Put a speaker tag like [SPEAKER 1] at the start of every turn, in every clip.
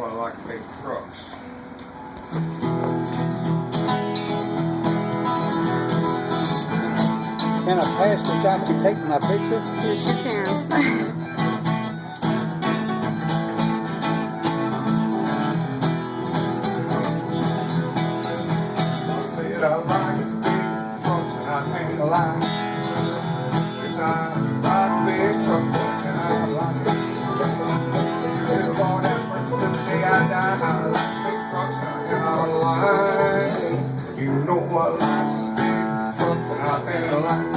[SPEAKER 1] I like big trucks.
[SPEAKER 2] Can I pass the shot you take my picture?
[SPEAKER 3] Yes, you can.
[SPEAKER 1] I said I like big trucks and I can't lie. Yes, I like big trucks and I like it. If all that much to the day I die, I like big trucks and I cannot lie. You know I like big trucks and I can't lie.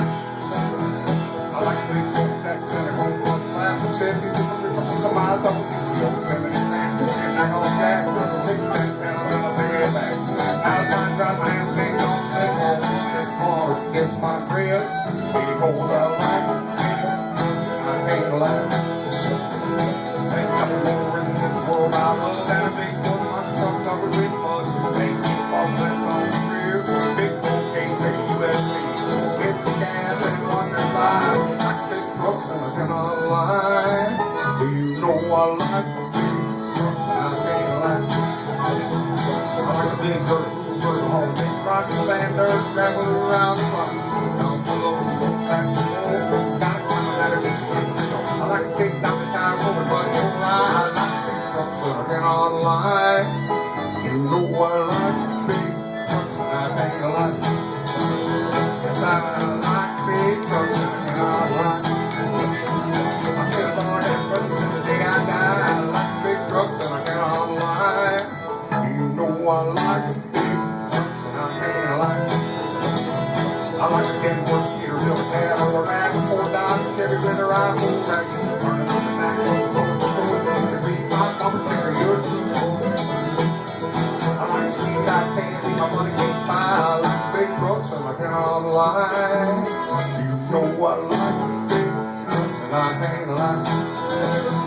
[SPEAKER 1] I like big trucks that send it home one class of 50 to 100 miles up the road, 70 cents, and I go back with a 6 cent down and I'll pay it back. I'll find drive my hands ain't gonna stay home. It's hard to kiss my grits because I like big trucks and I can't lie. Ain't nothing more in this world I love than a big one. My truck covered with mud, ain't no problems on the rear. Big old case of USA, get the gas and wonder why. Like big trucks and I cannot lie. Do you know I like big trucks and I can't lie? I like a big dirt Hoover, haul big rocks and sanders, travel around the clock. Down below, back below, gotta climb a ladder to get real. I like a big dummy tire over, but you're right. I like big trucks and I cannot lie. You know I like big trucks and I can't lie. Yes, I like big trucks and I cannot lie. I said born and raised since the day I die. I like big trucks and I cannot lie. You know I like big trucks and I can't lie. I like a Kenworth, Peterbilt, Dad, or a Ram, 4 Dodge, Chevy, Ritter, I move right. Turning up the back road, every my bumper sticker, you're too old. I like sweet, I candy, my money can't buy. I like big trucks and I cannot lie. You know I like big trucks and I can't lie.